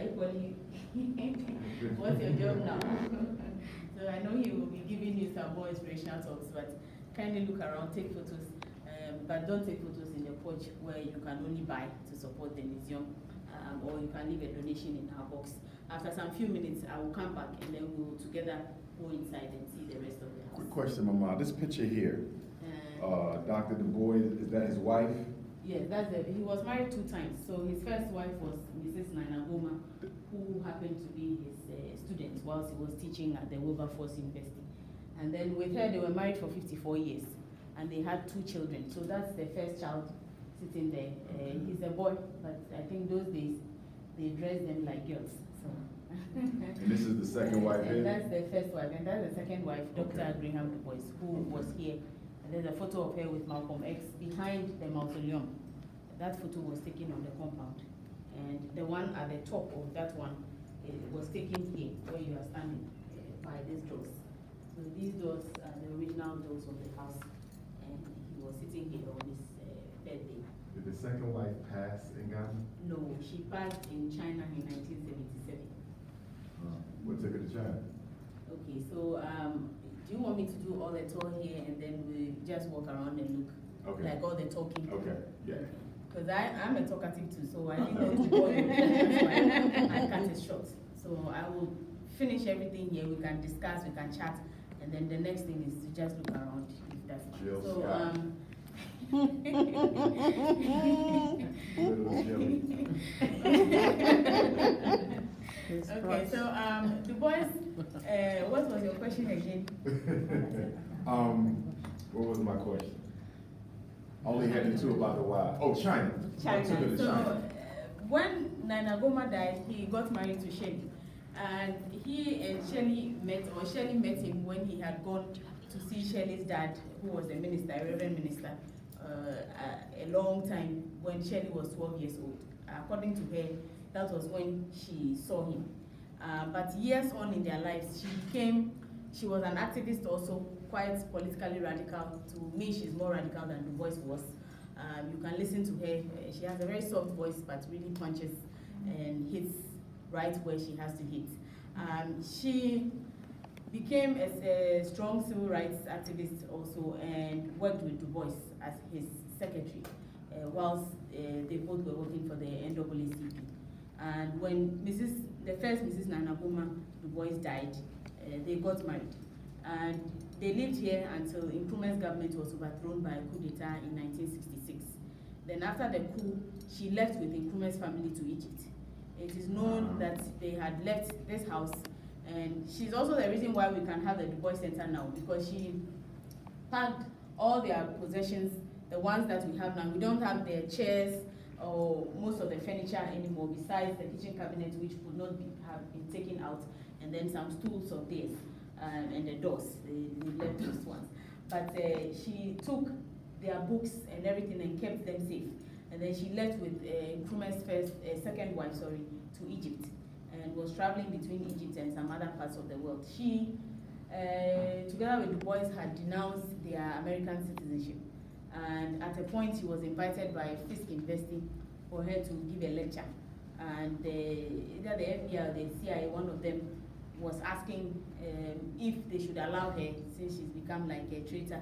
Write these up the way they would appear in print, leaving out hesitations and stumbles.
equally, what's your job now? So I know he will be giving you some more inspirational talks, but kindly look around, take photos, but don't take photos in the porch where you can only buy to support the museum, or you can leave a donation in our box. After some few minutes, I will come back and then we will together go inside and see the rest of the house. Quick question, Mama. This picture here, Dr. Dubois, is that his wife? Yes, he was married 2 times. So his first wife was Mrs. Nana Goma, who happened to be his student whilst he was teaching at the Wilberforce University. And then with her, they were married for 54 years. And they had 2 children. So that's the first child sitting there. He's a boy, but I think those days, they dressed them like girls. So. And this is the second wife here? And that's the first wife. And that's the second wife, Dr. Graham Dubois, who was here. And there's a photo of her with Malcolm X behind the mausoleum. That photo was taken on the compound. And the one at the top of that one was taken here, where you are standing, by these doors. So these doors are the original doors of the house. And he was sitting here on his birthday. Did the second wife pass in Ghana? No, she passed in China in 1977. What took her to China? Okay, so do you want me to do all the tour here and then we just walk around and look? Okay. Like all the talking? Okay, yeah. Because I'm a talkative too, so I didn't know to bore you. That's why I cut it short. So I will finish everything here. We can discuss, we can chat, and then the next thing is to just look around. If that's Jill so. Scott. Okay, so Dubois, what was your question again? What was my question? I only had the 2 about the wife. Oh, China. China. I took her to So China. when Nana Goma died, he got married to Shelley. And he and Shelley met him when he had gone to see Shelley's dad, who was a minister, a reverend minister, a long time when Shelley was 12 years old. According to her, that was when she saw him. But years on in their lives, she was an activist also, quite politically radical. To me, she's more radical than Dubois was. You can listen to her. She has a very soft voice, but really punches and hits right where she has to hit. She became a strong civil rights activist also and worked with Dubois as his secretary whilst they both were working for the NAACP. And when the first Mrs. Nana Goma Dubois died, they got married. And they lived here until Nkrumah's government was overthrown by a coup d'etat in 1966. Then after the coup, she left with Nkrumah's family to Egypt. It is known that they had left this house, and she's also the reason why we can have the Dubois Center now, because she packed all their possessions, the ones that we have now. We don't have their chairs or most of the furniture anymore, besides the kitchen cabinet, which could not have been taken out, and then some stools of theirs, and the doors, they left those ones. But she took their books and everything and kept them safe. And then she left with Nkrumah's second wife, to Egypt, and was traveling between Egypt and some other parts of the world. She, together with Dubois, had denounced their American citizenship. And at a point, she was invited by Fisk University for her to give a lecture. And either the FBI or the CIA, one of them, was asking if they should allow her, since she's become like a traitor,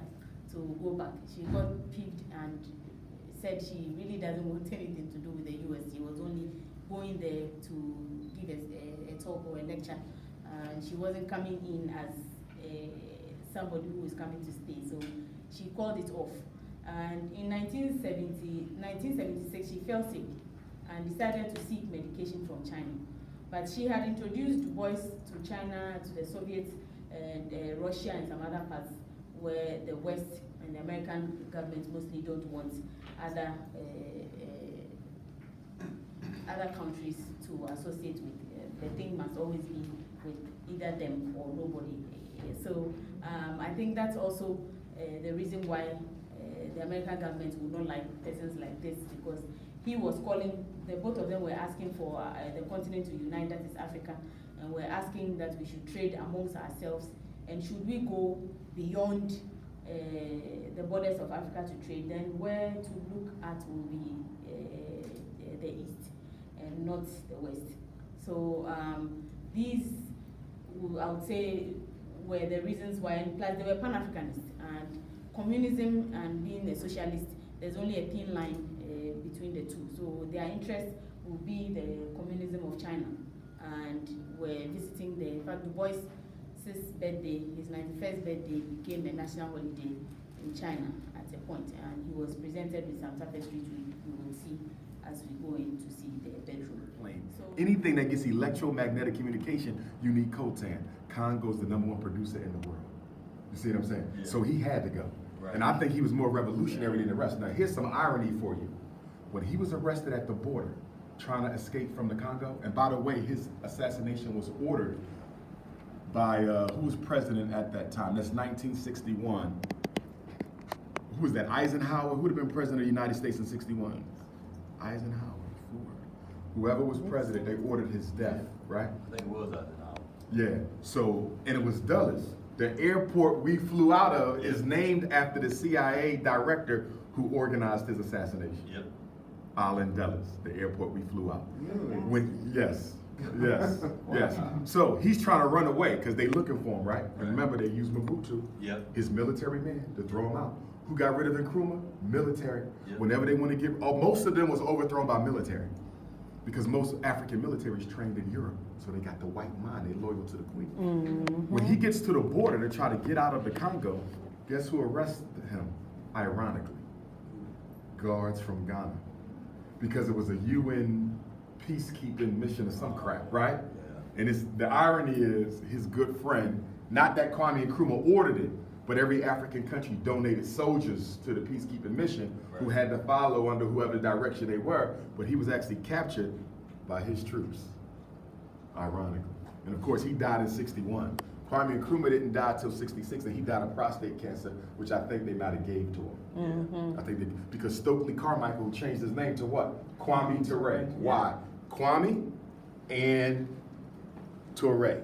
to go back. She got peeved and said she really doesn't want anything to do with the US. She was only going there to give a talk or a lecture. She wasn't coming in as somebody who was coming to stay, so she called it off. And in 1976, she fell sick and decided to seek medication from China. But she had introduced Dubois to China, to the Soviets, and Russia and some other parts where the West and the American government mostly don't want other countries to associate with. The thing must always be with either them or nobody. So I think that's also the reason why the American government would not like persons like this, because he was calling, both of them were asking for the continent to unite, that is Africa, and we're asking that we should trade amongst ourselves, and should we go beyond the borders of Africa to trade, then where to look at will be the East and not the West. So these, I would say, were the reasons why, and plus they were Pan-Africanists, and communism and being a socialist, there's only a thin line between the two. So their interest will be the communism of China, and we're visiting in fact, Dubois' birthday, his 91st birthday, became a national holiday in China at a point, and he was presented with some tapestries we will see as we go in to see the bedroom. So, anything that gets electromagnetic communication, you need coltan. Congo's the #1 producer in the world. You see what I'm saying? Yeah. So he had to go. Right. And I think he was more revolutionary than the rest. Now here's some irony for you. When he was arrested at the border, trying to escape from the Congo, and by the way, his assassination was ordered by, who was president at that time? That's 1961. Who was that, Eisenhower? Who would have been president of the United States in 61? Eisenhower, Ford. Whoever was president, they ordered his death, right? I think it was Eisenhower. Yeah, so, and it was Dulles. The airport we flew out of is named after the CIA director who organized his assassination. Yep. Allen Dulles, the airport we flew out. Really? Yes. So he's trying to run away because they looking for him, right? And remember, they used Mobutu, his military man, to throw him out. Who got rid of Nkrumah? Military. Yep. Whenever they want to give, most of them was overthrown by military, because most African militaries trained in Europe, so they got the white mind. They loyal to the queen. When he gets to the border to try to get out of the Congo, guess who arrested him? Ironically, guards from Ghana, because it was a UN peacekeeping mission or some crap, right? Yeah. And the irony is his good friend, not that Kwame Nkrumah ordered it, but every African country donated soldiers to the peacekeeping mission who had to follow under whoever direction they were, but he was actually captured by his troops, ironically. And of course, he died in 61. Kwame Nkrumah didn't die till 66, and he died of prostate cancer, which I think they might have gave to him. I think because Stokely Carmichael changed his name to what? Kwame Ture. Why? Kwame and Ture.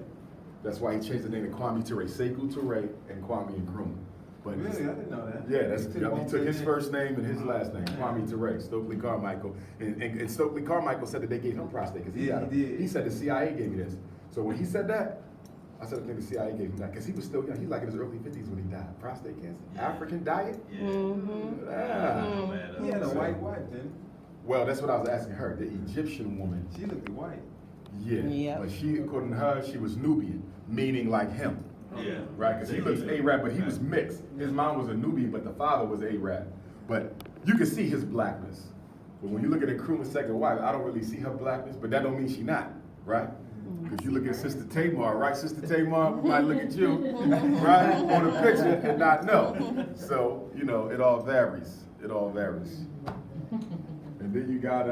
That's why he changed the name to Kwame Ture. Sekou Toure and Kwame Nkrumah. But Really? I didn't know that. yeah, he took his first name and his last name, Kwame Ture, Stokely Carmichael. And Stokely Carmichael said that they gave him prostate, because He did. He said the CIA gave me this. So when he said that, I said, I think the CIA gave him that, because he was still young. He's like in his early 50s when he died. Prostate cancer. African diet? Yeah. He had a white wife, didn't Well, that's what I was asking her. The Egyptian woman. he? She looked white. Yeah. But she, according to her, she was Nubian, meaning like him. Yeah. Right? Because he looks Arab, but he was mixed. His mom was a Nubian, but the father was Arab. But you can see his blackness. But when you look at Nkrumah's second wife, I don't really see her blackness, but that don't mean she not, right? Because you look at Sister Tamar, right? Sister Tamar, we might look at you, right, on a picture and not know. So, you know, it all varies. It all varies. And then you got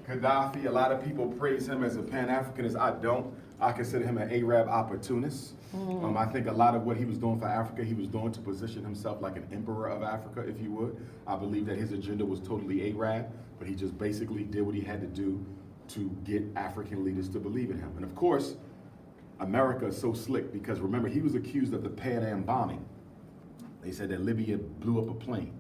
Gaddafi. A lot of people praise him as a Pan-Africanist. I don't. I consider him an Arab opportunist. I think a lot of what he was doing for Africa, he was doing to position himself like an emperor of Africa, if you would. I believe that his agenda was totally Arab, but he just basically did what he had to do to get African leaders to believe in him. And of course, America is so slick because remember, he was accused of the Pan Am bombing. They said that Libya blew up a plane.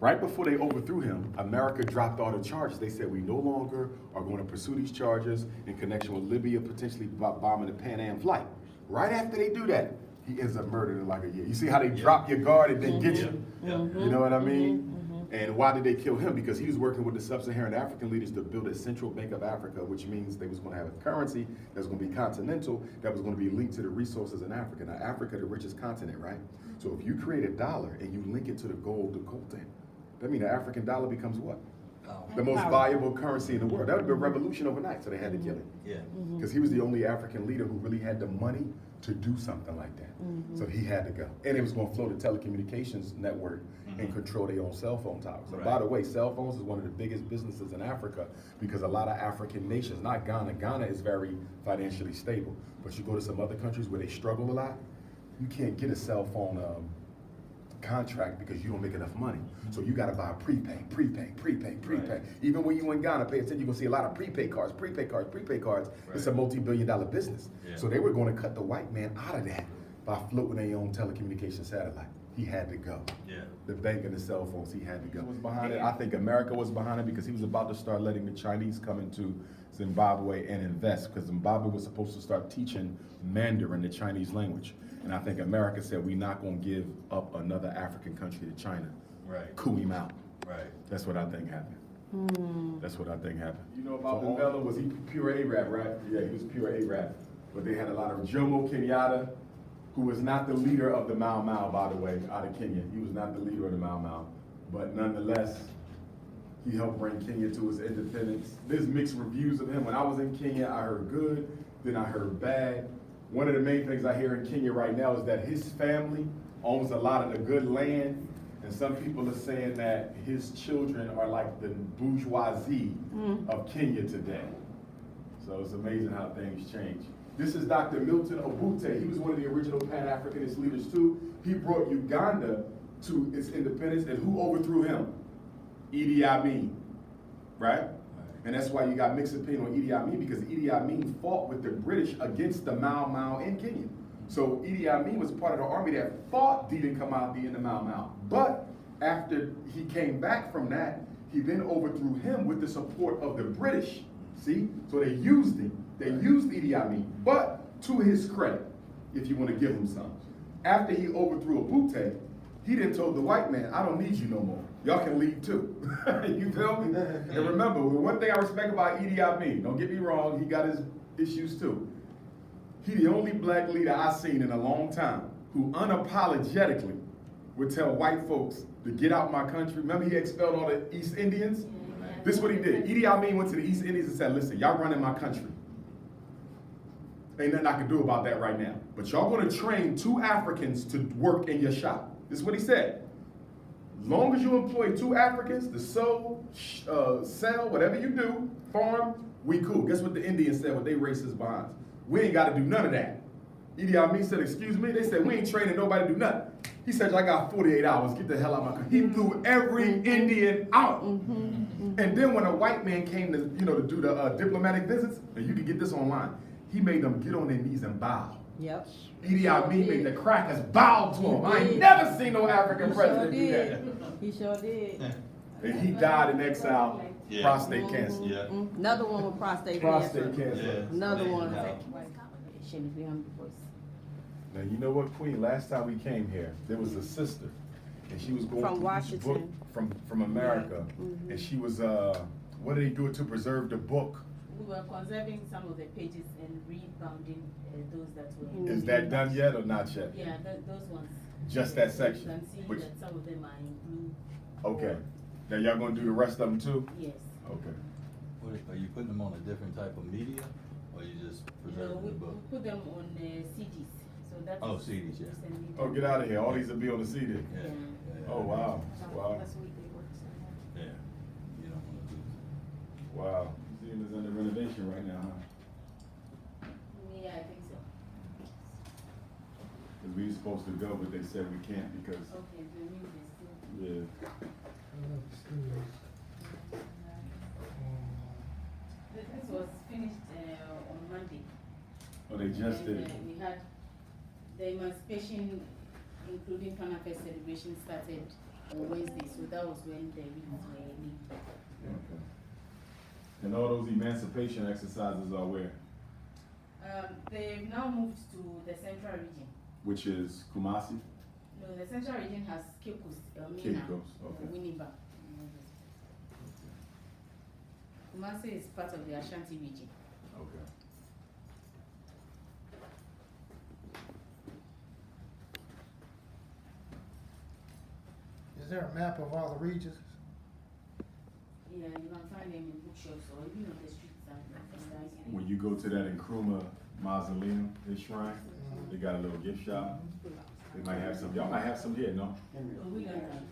Right before they overthrew him, America dropped all the charges. They said we no longer are going to pursue these charges in connection with Libya potentially bombing the Pan Am flight. Right after they do that, he ends up murdered in like a year. You see how they drop your guard and then get you? You know what I mean? And why did they kill him? Because he was working with the sub-Saharan African leaders to build a central bank of Africa, which means they was going to have a currency that was going to be continental, that was going to be linked to the resources in Africa. Now, Africa, the richest continent, right? So if you create a dollar and you link it to the gold, the coltan, that means the African dollar becomes what? The most valuable currency in the world. That would be a revolution overnight, so they had to kill him. Yeah. Because he was the only African leader who really had the money to do something like that. So he had to go. And it was going to float a telecommunications network and control their own cell phone towers. And by the way, cell phones is one of the biggest businesses in Africa because a lot of African nations, not Ghana, Ghana is very financially stable. But you go to some other countries where they struggle a lot, you can't get a cell phone contract because you don't make enough money. So you gotta buy prepaid. Even when you in Ghana, pay attention, you're gonna see a lot of prepaid cards. It's a multi-billion-dollar business. So they were gonna cut the white man out of that by floating their own telecommunication satellite. he had to go. Yeah. The bank and the cell phones, he had to go. Was behind it. I think America was behind it because he was about to start letting the Chinese come into Zimbabwe and invest, because Zimbabwe was supposed to start teaching Mandarin, the Chinese language. And I think America said, we're not going to give up another African country to China. Right. Coup him out. Right. That's what I think happened. That's what I think happened. You know about Mandela, was he pure Arab, right? Yeah, he was pure Arab. But they had a lot of Jomo Kenyatta, who was not the leader of the Mau Mau, by the way, out of Kenya. He was not the leader of the Mau Mau. But nonetheless, he helped bring Kenya to its independence. There's mixed reviews of him. When I was in Kenya, I heard good, then I heard bad. One of the main things I hear in Kenya right now is that his family owns a lot of the good land, and some people are saying that his children are like the bourgeoisie of Kenya today. So it's amazing how things change. This is Dr. Milton Obote. He was one of the original Pan-Africanist leaders too. He brought Uganda to its independence, and who overthrew him? Idi Amin, right? And that's why you got mixed opinion on Idi Amin, because Idi Amin fought with the British against the Mau Mau in Kenya. So Idi Amin was part of the army that fought Didi Kamadi in the Mau Mau. But after he came back from that, he then overthrew him with the support of the British. See? So they used him. They used Idi Amin. But to his credit, if you want to give him some, after he overthrew Obote, he then told the white man, I don't need you no more. Y'all can leave too. You feel me? And remember, the one thing I respect about Idi Amin, don't get me wrong, he got his issues too. He the only black leader I've seen in a long time who unapologetically would tell white folks to get out my country. Remember he expelled all the East Indians? This is what he did. Idi Amin went to the East Indians and said, listen, y'all running my country. Ain't nothing I can do about that right now. But y'all gonna train 2 Africans to work in your shop. This is what he said. As long as you employ 2 Africans to sow, sell, whatever you do, farm, we cool. Guess what the Indians said with their racist bonds? We ain't gotta do none of that. Idi Amin said, excuse me? They said, we ain't training nobody to do nothing. He said, I got 48 hours, get the hell out of my country. He threw every Indian out. And then when a white man came to, to do the diplomatic visits, and you can get this online, he made them get on their knees and bow. Yep. Idi Amin made the crackers bow to him. I ain't never seen no African president do that. He sure did. And he died in exile, prostate cancer. Yeah. Another one with prostate Prostate cancer. cancer. Another one. Now you know what, Queen? Last time we came here, there was a sister, and she was going From through this book Washington. from America, and she was what did he do to preserve the book? We were conserving some of the pages and rebounding those that were. Is that done yet or not yet? Yeah, those ones. Just that section. You can see Which- that some of them are in blue. Okay. Now y'all gonna do the rest of them too? Yes. Okay. Are you putting them on a different type of media, or you just preserving We the book? put them on CDs. So that's. Oh, CDs, yeah. Oh, get out of here. All these will be on the CD. Yeah. Oh, wow. Wow. Yeah. You don't want to do it. Wow. Museum is under renovation right now, huh? Yeah, I think so. Because we were supposed to go, but they said we can't because, Okay, the news is still. yeah. This was finished on Monday. Oh, they just And, did. we had the emancipation, including Pan-Africanist celebration, started on Wednesday, so that was when the readings were leaked. Okay. And all those emancipation exercises are where? They've now moved to the central region. Which is Kumasi? No, the central region has Cape Coast, Cape Coast, okay. Winneba. Kumasi is part of the Ashanti region. Okay. Is there a map of all the regions? Yeah, you can find them in bookshops or even on the streets. When you go to that Nkrumah mausoleum, his shrine, they got a little gift shop. They might have some, y'all might have some here, no? We don't have.